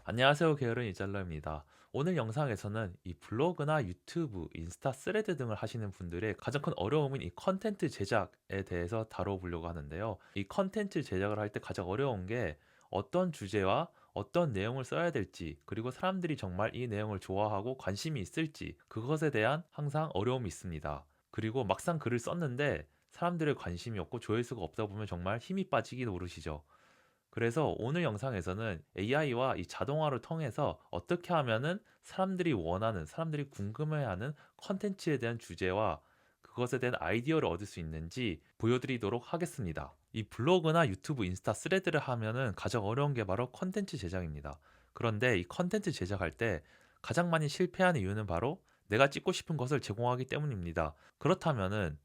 안녕하세요. 게으른 이잘러입니다. 오늘 영상에서는 이 블로그나 유튜브, 인스타 스레드 등을 하시는 분들의 가장 큰 어려움인 이 컨텐츠 제작에 대해서 다뤄보려고 하는데요. 이 컨텐츠 제작을 할 때 가장 어려운 게 어떤 주제와 어떤 내용을 써야 될지, 그리고 사람들이 정말 이 내용을 좋아하고 관심이 있을지, 그것에 대한 항상 어려움이 있습니다. 그리고 막상 글을 썼는데 사람들의 관심이 없고 조회수가 없다 보면 정말 힘이 빠지기 노릇이죠. 그래서 오늘 영상에서는 AI와 이 자동화를 통해서 어떻게 하면은 사람들이 원하는, 사람들이 궁금해하는 컨텐츠에 대한 주제와 그것에 대한 아이디어를 얻을 수 있는지 보여드리도록 하겠습니다. 이 블로그나 유튜브, 인스타 스레드를 하면은 가장 어려운 게 바로 컨텐츠 제작입니다. 그런데 이 컨텐츠 제작할 때 가장 많이 실패하는 이유는 바로 내가 찍고 싶은 것을 제공하기 때문입니다. 그렇다면은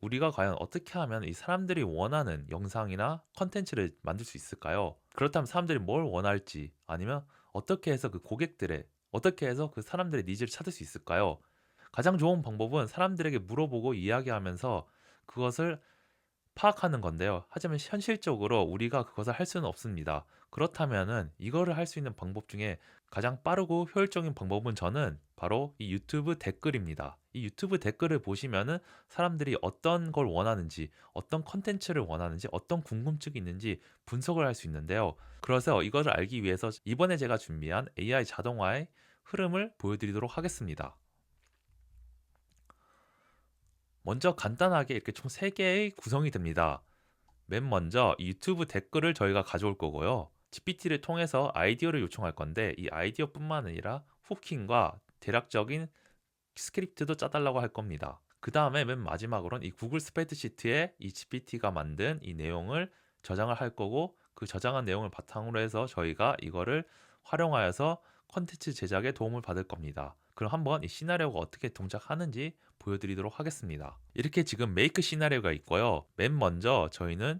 우리가 과연 어떻게 하면 이 사람들이 원하는 영상이나 컨텐츠를 만들 수 있을까요? 그렇다면 사람들이 뭘 원할지, 아니면 어떻게 해서 그 고객들의, 어떻게 해서 그 사람들의 니즈를 찾을 수 있을까요? 가장 좋은 방법은 사람들에게 물어보고 이야기하면서 그것을 파악하는 건데요. 하지만 현실적으로 우리가 그것을 할 수는 없습니다. 그렇다면은 이거를 할 수 있는 방법 중에 가장 빠르고 효율적인 방법은 저는 바로 이 유튜브 댓글입니다. 이 유튜브 댓글을 보시면은 사람들이 어떤 걸 원하는지, 어떤 컨텐츠를 원하는지, 어떤 궁금증이 있는지 분석을 할 수 있는데요. 그래서 이것을 알기 위해서 이번에 제가 준비한 AI 자동화의 흐름을 보여드리도록 하겠습니다. 먼저 간단하게 이렇게 총 3개의 구성이 됩니다. 맨 먼저 이 유튜브 댓글을 저희가 가져올 거고요. GPT를 통해서 아이디어를 요청할 건데 이 아이디어뿐만 아니라 후킹과 대략적인 스크립트도 짜달라고 할 겁니다. 그 다음에 맨 마지막으로는 이 구글 스프레드시트에 이 GPT가 만든 이 내용을 저장을 할 거고, 그 저장한 내용을 바탕으로 해서 저희가 이거를 활용하여서 컨텐츠 제작에 도움을 받을 겁니다. 그럼 한번 이 시나리오가 어떻게 동작하는지 보여드리도록 하겠습니다. 이렇게 지금 메이크 시나리오가 있고요. 맨 먼저 저희는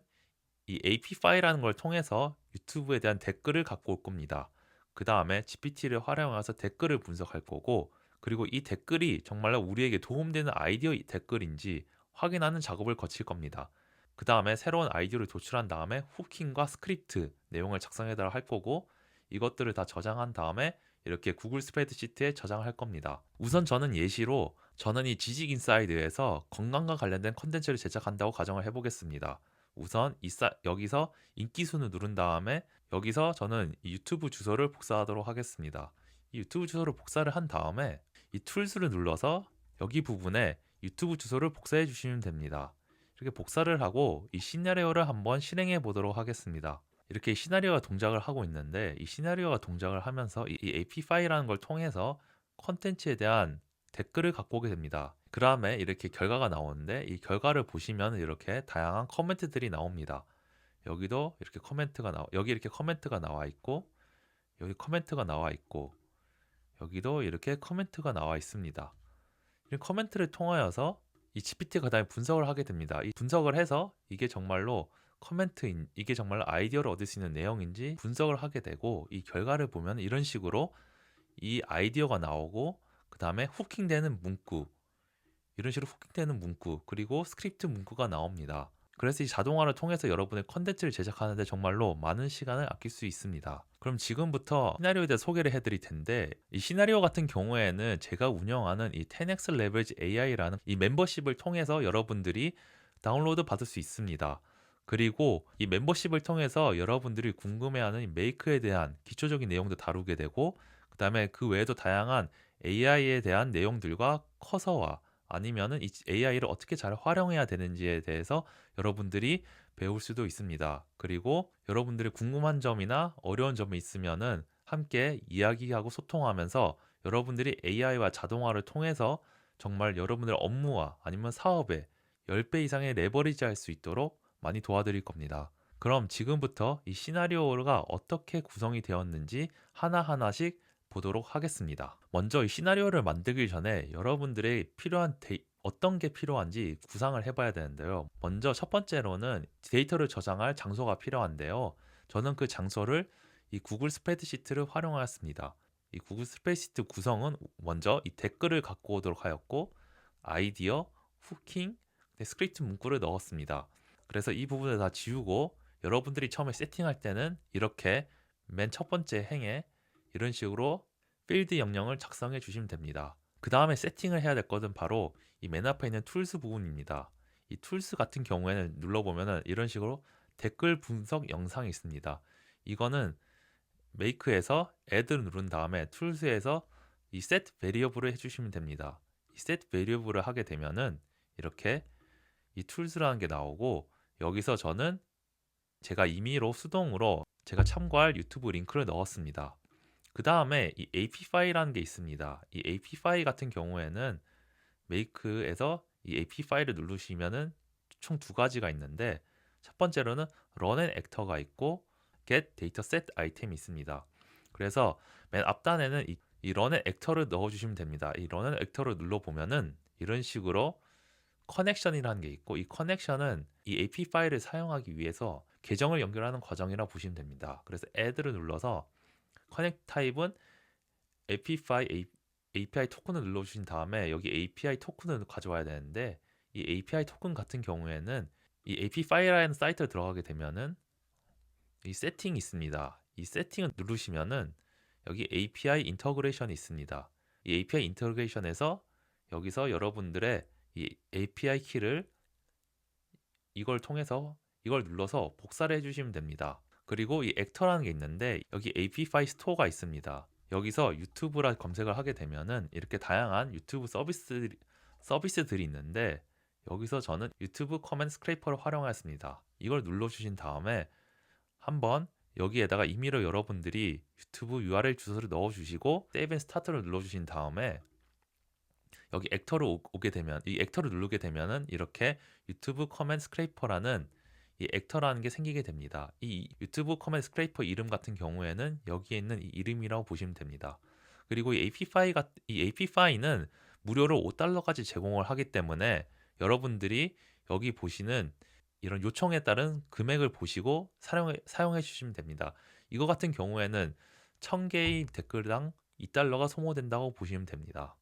이 AP 파일이라는 걸 통해서 유튜브에 대한 댓글을 갖고 올 겁니다. 그 다음에 GPT를 활용해서 댓글을 분석할 거고, 그리고 이 댓글이 정말로 우리에게 도움되는 아이디어 댓글인지 확인하는 작업을 거칠 겁니다. 그 다음에 새로운 아이디어를 도출한 다음에 후킹과 스크립트 내용을 작성해달라 할 거고, 이것들을 다 저장한 다음에 이렇게 구글 스프레드시트에 저장할 겁니다. 우선 저는 예시로 저는 이 지식 인사이드에서 건강과 관련된 컨텐츠를 제작한다고 가정을 해보겠습니다. 우선 여기서 인기 순을 누른 다음에 여기서 저는 이 유튜브 주소를 복사하도록 하겠습니다. 이 유튜브 주소를 복사를 한 다음에 이 툴스를 눌러서 여기 부분에 유튜브 주소를 복사해 주시면 됩니다. 이렇게 복사를 하고 이 시나리오를 한번 실행해 보도록 하겠습니다. 이렇게 시나리오가 동작을 하고 있는데 이 시나리오가 동작을 하면서 이 AP 파일이라는 걸 통해서 컨텐츠에 대한 댓글을 갖고 오게 됩니다. 그 다음에 이렇게 결과가 나오는데 이 결과를 보시면 이렇게 다양한 코멘트들이 나옵니다. 여기도 이렇게 여기 이렇게 코멘트가 나와 있고, 여기 코멘트가 나와 있고, 여기도 이렇게 코멘트가 나와 있습니다. 이 코멘트를 통하여서 이 GPT가 다음에 분석을 하게 됩니다. 이 분석을 해서 이게 정말로 이게 정말로 아이디어를 얻을 수 있는 내용인지 분석을 하게 되고, 이 결과를 보면 이런 식으로 이 아이디어가 나오고, 그 다음에 후킹되는 문구, 이런 식으로 후킹되는 문구, 그리고 스크립트 문구가 나옵니다. 그래서 이 자동화를 통해서 여러분의 컨텐츠를 제작하는데 정말로 많은 시간을 아낄 수 있습니다. 그럼 지금부터 시나리오에 대해 소개를 해드릴 텐데, 이 시나리오 같은 경우에는 제가 운영하는 이 10x Leverage AI라는 이 멤버십을 통해서 여러분들이 다운로드 받을 수 있습니다. 그리고 이 멤버십을 통해서 여러분들이 궁금해하는 이 메이크에 대한 기초적인 내용도 다루게 되고, 그 다음에 그 외에도 다양한 AI에 대한 내용들과 커서와 아니면은 이 AI를 어떻게 잘 활용해야 되는지에 대해서 여러분들이 배울 수도 있습니다. 그리고 여러분들이 궁금한 점이나 어려운 점이 있으면은 함께 이야기하고 소통하면서 여러분들이 AI와 자동화를 통해서 정말 여러분들의 업무와 아니면 사업에 10배 이상의 레버리지 할 수 있도록 많이 도와드릴 겁니다. 그럼 지금부터 이 시나리오가 어떻게 구성이 되었는지 하나하나씩 보도록 하겠습니다. 먼저 이 시나리오를 만들기 전에 여러분들의 어떤 게 필요한지 구상을 해봐야 되는데요. 먼저 첫 번째로는 데이터를 저장할 장소가 필요한데요. 저는 그 장소를 이 구글 스프레드시트를 활용하였습니다. 이 구글 스프레드시트 구성은 먼저 이 댓글을 갖고 오도록 하였고, 아이디어, 후킹, 스크립트 문구를 넣었습니다. 그래서 이 부분을 다 지우고 여러분들이 처음에 세팅할 때는 이렇게 맨 첫 번째 행에 이런 식으로 필드 영역을 작성해 주시면 됩니다. 그 다음에 세팅을 해야 될 것은 바로 이 맨 앞에 있는 툴스 부분입니다. 이 툴스 같은 경우에는 눌러보면은 이런 식으로 댓글 분석 영상이 있습니다. 이거는 메이크에서 add를 누른 다음에 툴스에서 이 set variable을 해주시면 됩니다. 이 set variable을 하게 되면은 이렇게 이 툴스라는 게 나오고, 여기서 저는 제가 임의로 수동으로 제가 참고할 유튜브 링크를 넣었습니다. 그 다음에 이 AP 파일이라는 게 있습니다. 이 AP 파일 같은 경우에는 메이크에서 이 AP 파일을 누르시면은 총 두 가지가 있는데, 첫 번째로는 run and actor가 있고 get dataset item이 있습니다. 그래서 맨 앞단에는 이 run and actor를 넣어주시면 됩니다. 이 run and actor를 눌러보면은 이런 식으로 커넥션이라는 게 있고, 이 커넥션은 이 AP 파일을 사용하기 위해서 계정을 연결하는 과정이라고 보시면 됩니다. 그래서 add를 눌러서 커넥트 타입은 API 토큰을 눌러주신 다음에 여기 API 토큰을 가져와야 되는데, 이 API 토큰 같은 경우에는 이 AP 파일이라는 사이트에 들어가게 되면은 이 세팅이 있습니다. 이 세팅을 누르시면은 여기 API 인터그레이션이 있습니다. 이 API 인터그레이션에서 여기서 여러분들의 이 API 키를 이걸 통해서 이걸 눌러서 복사를 해주시면 됩니다. 그리고 이 액터라는 게 있는데 여기 AP 파일 스토어가 있습니다. 여기서 유튜브라 검색을 하게 되면은 이렇게 다양한 유튜브 서비스들이 있는데, 여기서 저는 유튜브 커맨드 스크래퍼를 활용했습니다. 이걸 눌러주신 다음에 한번 여기에다가 임의로 여러분들이 유튜브 URL 주소를 넣어주시고 세이브 앤 스타트를 눌러주신 다음에 여기 액터를 오게 되면, 이 액터를 누르게 되면은 이렇게 유튜브 커맨드 스크래퍼라는 이 액터라는 게 생기게 됩니다. 이 유튜브 커맨드 스크래퍼 이름 같은 경우에는 여기에 있는 이 이름이라고 보시면 됩니다. 그리고 이 AP 파일은 무료로 $5까지 제공을 하기 때문에 여러분들이 여기 보시는 이런 요청에 따른 금액을 보시고 사용해 주시면 됩니다. 이거 같은 경우에는 1000개의 댓글당 $2가 소모된다고 보시면 됩니다.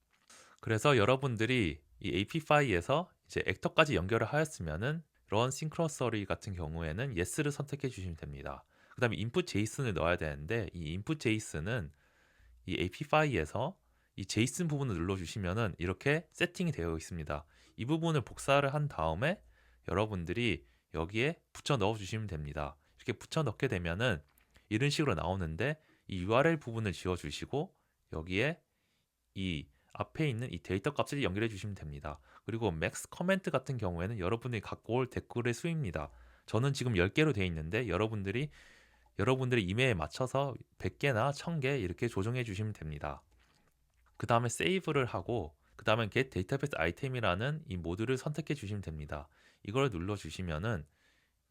그래서 여러분들이 이 AP 파일에서 이제 액터까지 연결을 하였으면은 run synchronously 같은 경우에는 yes를 선택해 주시면 됩니다. 그 다음에 input JSON을 넣어야 되는데, 이 input JSON은 이 AP 파일에서 이 JSON 부분을 눌러주시면은 이렇게 세팅이 되어 있습니다. 이 부분을 복사를 한 다음에 여러분들이 여기에 붙여 넣어 주시면 됩니다. 이렇게 붙여 넣게 되면은 이런 식으로 나오는데, 이 URL 부분을 지워 주시고 여기에 이 앞에 있는 이 데이터 값을 연결해 주시면 됩니다. 그리고 맥스 커멘트 같은 경우에는 여러분이 갖고 올 댓글의 수입니다. 저는 지금 10개로 되어 있는데 여러분들의 이메일에 맞춰서 100개나 1000개 이렇게 조정해 주시면 됩니다. 그 다음에 세이브를 하고 그 다음에 get database item이라는 이 모듈을 선택해 주시면 됩니다. 이걸 눌러 주시면은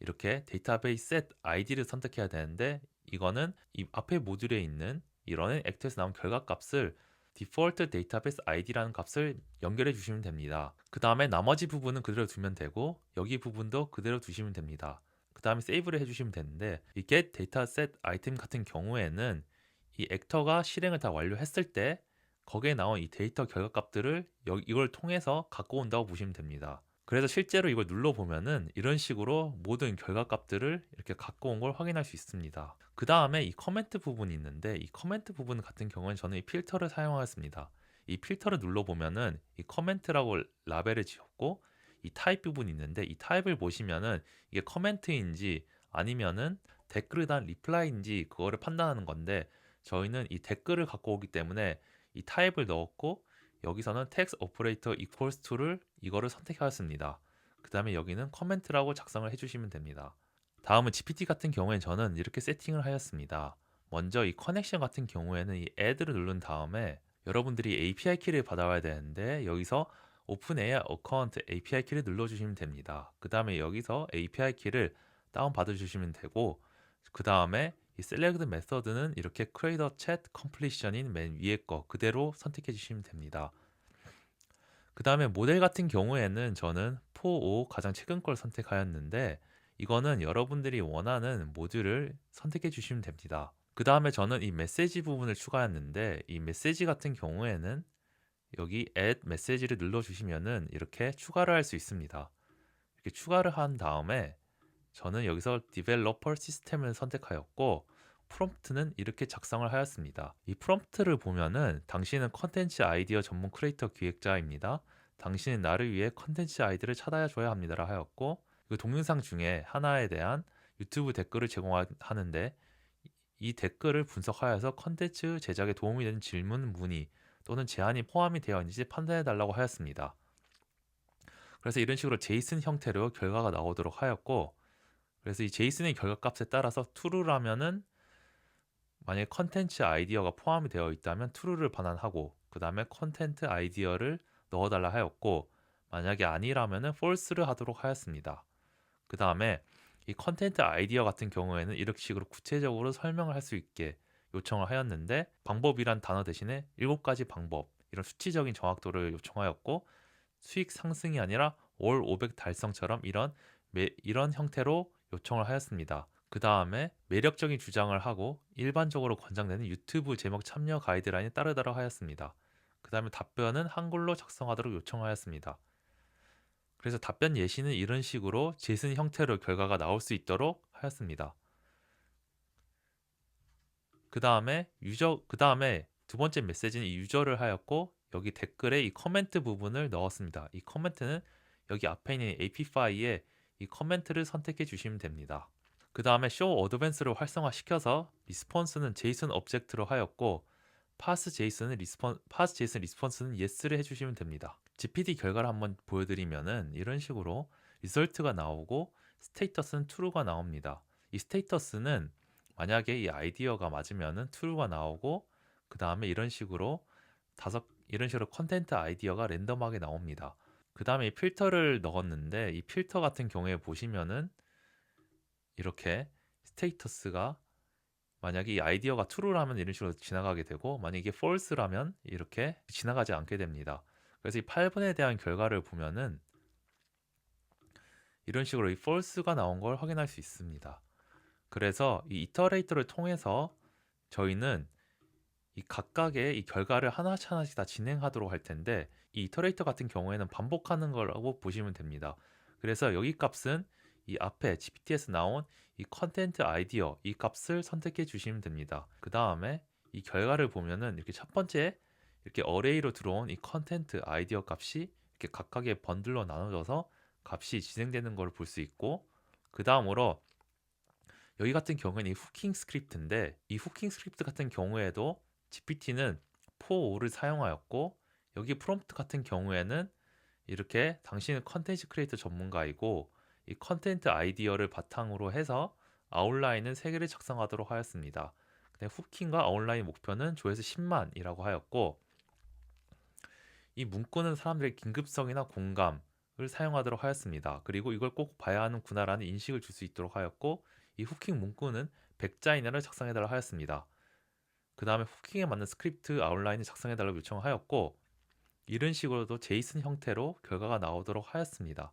이렇게 데이터베이스 set id를 선택해야 되는데, 이거는 이 앞에 모듈에 있는 이 run and act에서 나온 결과 값을 디폴트 데이터베이스 id라는 값을 연결해 주시면 됩니다. 그 다음에 나머지 부분은 그대로 두면 되고 여기 부분도 그대로 두시면 됩니다. 그 다음에 세이브를 해주시면 되는데, 이 get dataset item 같은 경우에는 이 액터가 실행을 다 완료했을 때 거기에 나온 이 데이터 결과값들을 이걸 통해서 갖고 온다고 보시면 됩니다. 그래서 실제로 이걸 눌러보면은 이런 식으로 모든 결과값들을 이렇게 갖고 온 걸 확인할 수 있습니다. 그 다음에 이 커멘트 부분이 있는데, 이 커멘트 부분 같은 경우는 저는 이 필터를 사용하였습니다. 이 필터를 눌러보면은 이 커멘트라고 라벨을 지었고 이 타입 부분이 있는데, 이 타입을 보시면은 이게 커멘트인지 아니면은 댓글에 대한 리플라이인지 그거를 판단하는 건데, 저희는 이 댓글을 갖고 오기 때문에 이 타입을 넣었고 여기서는 text operator equals to를 이거를 선택하였습니다. 그 다음에 여기는 커멘트라고 작성을 해주시면 됩니다. 다음은 GPT 같은 경우에 저는 이렇게 세팅을 하였습니다. 먼저 이 커넥션 같은 경우에는 이 add를 누른 다음에 여러분들이 API 키를 받아와야 되는데, 여기서 OpenAI 어카운트 API 키를 눌러주시면 됩니다. 그 다음에 여기서 API 키를 다운 받아주시면 되고, 그 다음에 이 select method는 이렇게 create a chat completion인 맨 위에 거 그대로 선택해 주시면 됩니다. 그 다음에 모델 같은 경우에는 저는 4.5 가장 최근 걸 선택하였는데, 이거는 여러분들이 원하는 모듈을 선택해 주시면 됩니다. 그 다음에 저는 이 메시지 부분을 추가했는데, 이 메시지 같은 경우에는 여기 add 메시지를 눌러 주시면은 이렇게 추가를 할 수 있습니다. 이렇게 추가를 한 다음에 저는 여기서 developer 시스템을 선택하였고, 프롬프트는 이렇게 작성을 하였습니다. 이 프롬프트를 보면은 당신은 컨텐츠 아이디어 전문 크리에이터 기획자입니다. 당신은 나를 위해 컨텐츠 아이디어를 찾아줘야 합니다라 하였고, 그 동영상 중에 하나에 대한 유튜브 댓글을 제공하는데 이 댓글을 분석하여서 컨텐츠 제작에 도움이 되는 질문, 문의 또는 제안이 포함이 되어 있는지 판단해 달라고 하였습니다. 그래서 이런 식으로 제이슨 형태로 결과가 나오도록 하였고, 그래서 이 제이슨의 결과값에 따라서 true라면은 만약에 컨텐츠 아이디어가 포함이 되어 있다면 true를 반환하고, 그 다음에 컨텐츠 아이디어를 넣어달라 하였고, 만약에 아니라면은 false를 하도록 하였습니다. 그 다음에 이 컨텐츠 아이디어 같은 경우에는 이렇게 식으로 구체적으로 설명을 할 수 있게 요청을 하였는데, 방법이란 단어 대신에 7가지 방법, 이런 수치적인 정확도를 요청하였고, 수익 상승이 아니라 월 500 달성처럼 이런 형태로 요청을 하였습니다. 그 다음에 매력적인 주장을 하고 일반적으로 권장되는 유튜브 제목 참여 가이드라인에 따르도록 하였습니다. 그 다음에 답변은 한글로 작성하도록 요청하였습니다. 그래서 답변 예시는 이런 식으로 제슨 형태로 결과가 나올 수 있도록 하였습니다. 그 다음에 두 번째 메시지는 이 유저를 하였고, 여기 댓글에 이 커멘트 부분을 넣었습니다. 이 커멘트는 여기 앞에 있는 AP 파일에 이 커멘트를 선택해 주시면 됩니다. 그 다음에 show advance를 활성화시켜서 리스폰스는 JSON 오브젝트로 하였고, pass JSON 리스폰스는 yes를 해주시면 됩니다. GPT 결과를 한번 보여드리면은 이런 식으로 리설트가 나오고 스테이터스는 true가 나옵니다. 이 스테이터스는 만약에 이 아이디어가 맞으면은 true가 나오고, 그 다음에 이런 식으로 컨텐트 아이디어가 랜덤하게 나옵니다. 그 다음에 이 필터를 넣었는데, 이 필터 같은 경우에 보시면은 이렇게 스테이터스가 만약에 이 아이디어가 true라면 이런 식으로 지나가게 되고, 만약에 이게 false라면 이렇게 지나가지 않게 됩니다. 그래서 이 8번에 대한 결과를 보면은 이런 식으로 이 false가 나온 걸 확인할 수 있습니다. 그래서 이 이터레이터를 통해서 저희는 이 각각의 이 결과를 하나씩 다 진행하도록 할 텐데, 이 이터레이터 같은 경우에는 반복하는 거라고 보시면 됩니다. 그래서 여기 값은 이 앞에 GPT에서 나온 이 컨텐트 아이디어 이 값을 선택해 주시면 됩니다. 그 다음에 이 결과를 보면은 이렇게 첫 번째 이렇게 어레이로 들어온 이 컨텐트 아이디어 값이 이렇게 각각의 번들로 나눠져서 값이 진행되는 걸 볼 수 있고, 그 다음으로 여기 같은 경우는 이 후킹 스크립트인데, 이 후킹 스크립트 같은 경우에도 GPT는 4.5를 사용하였고, 여기 프롬프트 같은 경우에는 이렇게 당신은 컨텐츠 크리에이터 전문가이고 이 컨텐트 아이디어를 바탕으로 해서 아웃라인은 3개를 작성하도록 하였습니다. 후킹과 아웃라인 목표는 조회수 10만이라고 하였고, 이 문구는 사람들의 긴급성이나 공감을 사용하도록 하였습니다. 그리고 이걸 꼭 봐야 하는구나라는 인식을 줄 수 있도록 하였고, 이 후킹 문구는 100자 이내를 작성해달라 하였습니다. 그 다음에 후킹에 맞는 스크립트 아웃라인을 작성해달라고 요청하였고, 이런 식으로도 제이슨 형태로 결과가 나오도록 하였습니다.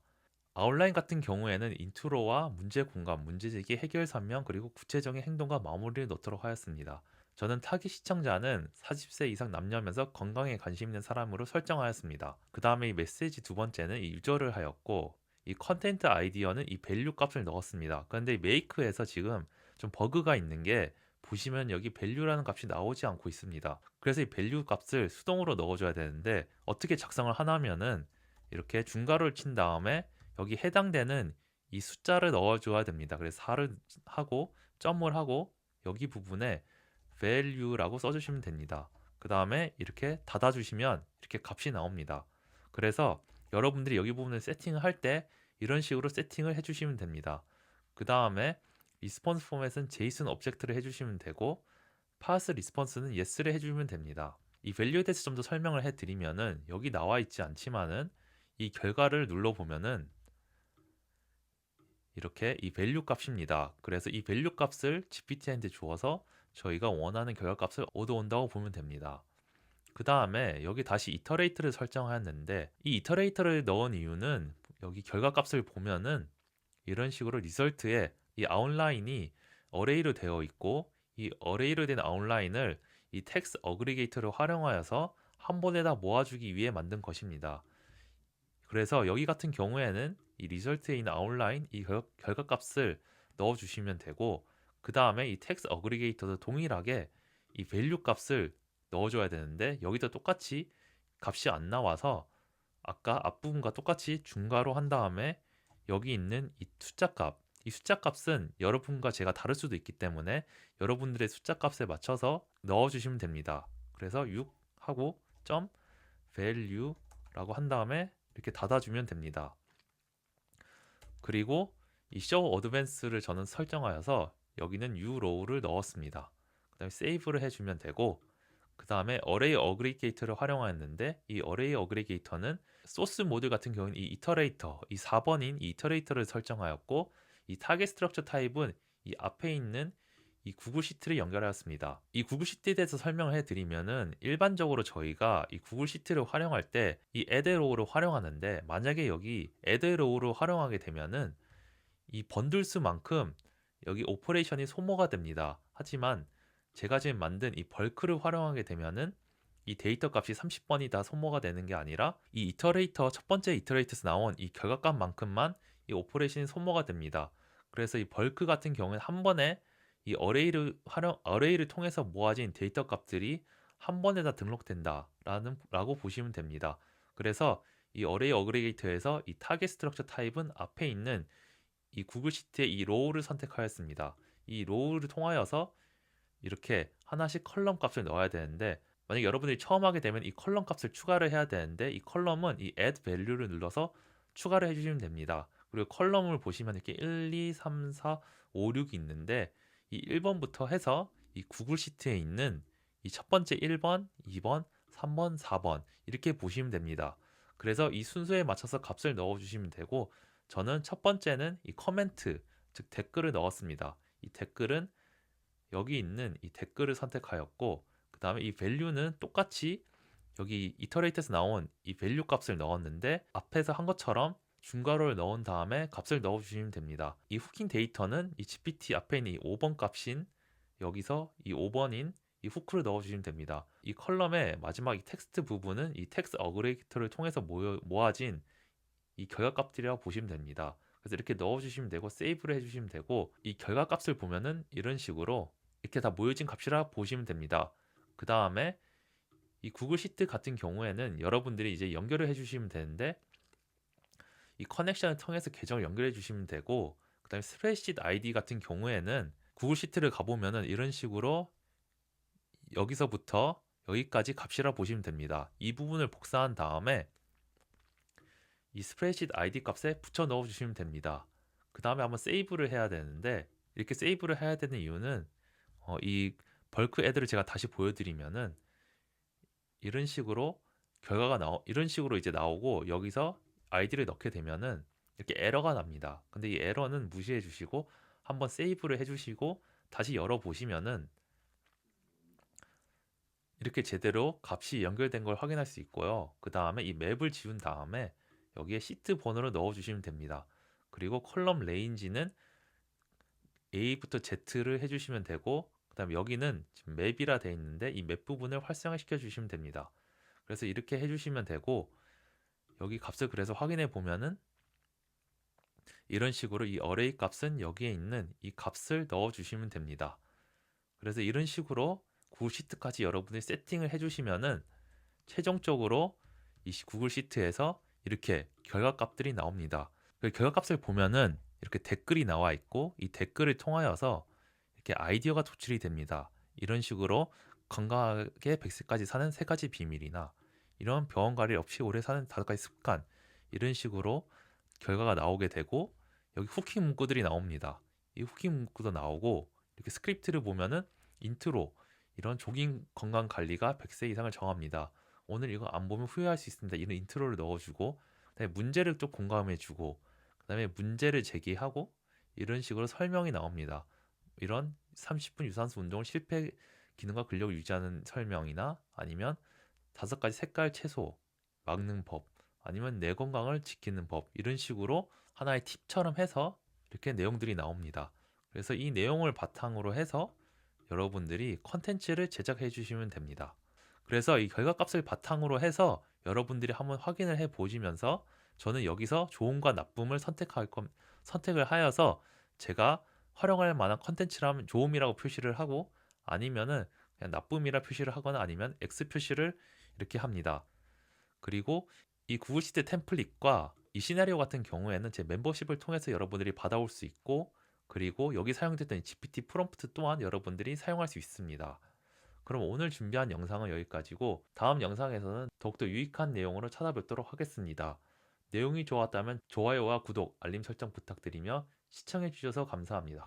아웃라인 같은 경우에는 인트로와 문제 공감, 문제제기, 해결 설명, 그리고 구체적인 행동과 마무리를 넣도록 하였습니다. 저는 타깃 시청자는 40세 이상 남녀면서 건강에 관심 있는 사람으로 설정하였습니다. 그 다음에 이 메시지 두 번째는 이 유저를 하였고, 이 컨텐트 아이디어는 이 밸류 값을 넣었습니다. 그런데 이 메이크에서 지금 좀 버그가 있는 게, 보시면 여기 밸류라는 값이 나오지 않고 있습니다. 그래서 이 밸류 값을 수동으로 넣어줘야 되는데, 어떻게 작성을 하냐면은 이렇게 중괄호를 친 다음에 여기 해당되는 이 숫자를 넣어줘야 됩니다. 그래서 4를 하고 점을 하고 여기 부분에 value라고 써주시면 됩니다. 그 다음에 이렇게 닫아주시면 이렇게 값이 나옵니다. 그래서 여러분들이 여기 부분을 세팅을 할 때 이런 식으로 세팅을 해주시면 됩니다. 그 다음에 리스폰스 포맷은 JSON 오브젝트를 해주시면 되고, pass 리스폰스는 yes를 해주면 됩니다. 이 밸류에 대해서 좀 더 설명을 해드리면은, 여기 나와 있지 않지만은 이 결과를 눌러보면은 이렇게 이 밸류 값입니다. 그래서 이 밸류 값을 GPT한테 주어서 저희가 원하는 결과 값을 얻어온다고 보면 됩니다. 그 다음에 여기 다시 이터레이터를 설정하였는데, 이 이터레이터를 넣은 이유는 여기 결과 값을 보면은 이런 식으로 리설트에 이 아웃라인이 어레이로 되어 있고, 이 어레이로 된 아웃라인을 이 텍스트 어그리게이터를 활용하여서 한 번에다 모아주기 위해 만든 것입니다. 그래서 여기 같은 경우에는 이 리설트에 있는 아웃라인 이 결과값을 넣어주시면 되고, 그 다음에 이 텍스트 어그리게이터도 동일하게 이 밸류 값을 넣어줘야 되는데 여기도 똑같이 값이 안 나와서 아까 앞부분과 똑같이 중괄호 한 다음에 여기 있는 이 숫자 값, 이 숫자 값은 여러분과 제가 다를 수도 있기 때문에 여러분들의 숫자 값에 맞춰서 넣어주시면 됩니다. 그래서 6 하고 점 value라고 한 다음에 이렇게 닫아주면 됩니다. 그리고 이 show advance를 저는 설정하여서 여기는 uRow를 넣었습니다. 그 다음에 세이브를 해주면 되고 그 다음에 array aggregator를 활용하였는데 이 array aggregator는 소스 모드 같은 경우는 이 이터레이터, 이 4번인 이 이터레이터를 설정하였고 이 타겟 스트럭처 타입은 이 앞에 있는 이 구글 시트를 연결하였습니다. 이 구글 시트에 대해서 설명을 해드리면은 일반적으로 저희가 이 구글 시트를 활용할 때 이 add row를 활용하는데 만약에 여기 add row를 활용하게 되면은 이 번들 수만큼 여기 오퍼레이션이 소모가 됩니다. 하지만 제가 지금 만든 이 벌크를 활용하게 되면은 이 데이터 값이 30번이 다 소모가 되는 게 아니라 이 이터레이터 첫 번째 이터레이터에서 나온 이 결과값만큼만 이 오퍼레이션이 소모가 됩니다. 그래서 이 벌크 같은 경우는 한 번에 이 어레이를 통해서 모아진 데이터 값들이 한 번에 다 등록된다라고 보시면 됩니다. 그래서 이 어레이 어그리게이터에서 이 타겟 스트럭처 타입은 앞에 있는 이 구글 시트의 이 로우를 선택하였습니다. 이 로우를 통하여서 이렇게 하나씩 컬럼 값을 넣어야 되는데 만약 여러분들이 처음 하게 되면 이 컬럼 값을 추가를 해야 되는데 이 컬럼은 이 add value를 눌러서 추가를 해주시면 됩니다. 그리고 컬럼을 보시면 이렇게 1, 2, 3, 4, 5, 6이 있는데 이 1번부터 해서 이 구글 시트에 있는 이 첫 번째 1번, 2번, 3번, 4번 이렇게 보시면 됩니다. 그래서 이 순서에 맞춰서 값을 넣어주시면 되고 저는 첫 번째는 이 커멘트, 즉 댓글을 넣었습니다. 이 댓글은 여기 있는 이 댓글을 선택하였고 그 다음에 이 value는 똑같이 여기 이터레이트에서 나온 이 value 값을 넣었는데 앞에서 한 것처럼 중괄호를 넣은 다음에 값을 넣어주시면 됩니다. 이 후킹 데이터는 이 GPT 앞에 있는 이 5번 값인 여기서 이 5번인 이 후크를 넣어주시면 됩니다. 이 컬럼의 마지막 이 텍스트 부분은 이 텍스트 어그레이터를 통해서 모아진 이 결과값들이라고 보시면 됩니다. 그래서 이렇게 넣어주시면 되고 세이브를 해주시면 되고 이 결과값을 보면은 이런 식으로 이렇게 다 모여진 값이라 보시면 됩니다. 그 다음에 이 구글 시트 같은 경우에는 여러분들이 이제 연결을 해주시면 되는데 이 커넥션을 통해서 계정을 연결해 주시면 되고 그 다음에 스프레드시트 아이디 같은 경우에는 구글 시트를 가보면은 이런 식으로 여기서부터 여기까지 값이라 보시면 됩니다. 이 부분을 복사한 다음에 이 스프레드시트 아이디 값에 붙여 넣어 주시면 됩니다. 그 다음에 한번 세이브를 해야 되는데 이렇게 세이브를 해야 되는 이유는 이 벌크 애드를 제가 다시 보여드리면은 이런 식으로 이런 식으로 이제 나오고 여기서 아이디를 넣게 되면은 이렇게 에러가 납니다. 근데 이 에러는 무시해 주시고 한번 세이브를 해 주시고 다시 열어 보시면은 이렇게 제대로 값이 연결된 걸 확인할 수 있고요. 그 다음에 이 맵을 지운 다음에 여기에 시트 번호를 넣어 주시면 됩니다. 그리고 컬럼 레인지는 A부터 Z를 해주시면 되고 그 다음에 여기는 지금 맵이라 되어 있는데 이 맵 부분을 활성화시켜 주시면 됩니다. 그래서 이렇게 해주시면 되고 여기 값을 그래서 확인해 보면은 이런 식으로 이 어레이 값은 여기에 있는 이 값을 넣어 주시면 됩니다. 그래서 이런 식으로 구글 시트까지 여러분이 세팅을 해주시면은 최종적으로 이 구글 시트에서 이렇게 결과값들이 나옵니다. 그 결과값을 보면은 이렇게 댓글이 나와 있고 이 댓글을 통하여서 이렇게 아이디어가 도출이 됩니다. 이런 식으로 건강하게 100세까지 사는 3가지 비밀이나 이런 병원 관리 없이 오래 사는 5가지 습관 이런 식으로 결과가 나오게 되고 여기 후킹 문구들이 나옵니다. 이 후킹 문구도 나오고 이렇게 스크립트를 보면은 인트로 이런 조깅 건강 관리가 100세 이상을 정합니다. 오늘 이거 안 보면 후회할 수 있습니다. 이런 인트로를 넣어주고 그다음에 문제를 또 공감해주고 그다음에 문제를 제기하고 이런 식으로 설명이 나옵니다. 이런 30분 유산소 운동을 실패 기능과 근력을 유지하는 설명이나 아니면 5가지 색깔 채소 막는 법 아니면 뇌 건강을 지키는 법 이런 식으로 하나의 팁처럼 해서 이렇게 내용들이 나옵니다. 그래서 이 내용을 바탕으로 해서 여러분들이 컨텐츠를 제작해 주시면 됩니다. 그래서 이 결과값을 바탕으로 해서 여러분들이 한번 확인을 해 보시면서 저는 여기서 좋음과 나쁨을 선택을 하여서 제가 활용할 만한 컨텐츠라면 좋음이라고 표시를 하고 아니면은 그냥 나쁨이라 표시를 하거나 아니면 X 표시를 이렇게 합니다. 그리고 이 구글 시트 템플릿과 이 시나리오 같은 경우에는 제 멤버십을 통해서 여러분들이 받아올 수 있고 그리고 여기 사용됐던 이 GPT 프롬프트 또한 여러분들이 사용할 수 있습니다. 그럼 오늘 준비한 영상은 여기까지고 다음 영상에서는 더욱더 유익한 내용으로 찾아뵙도록 하겠습니다. 내용이 좋았다면 좋아요와 구독, 알림 설정 부탁드리며 시청해주셔서 감사합니다.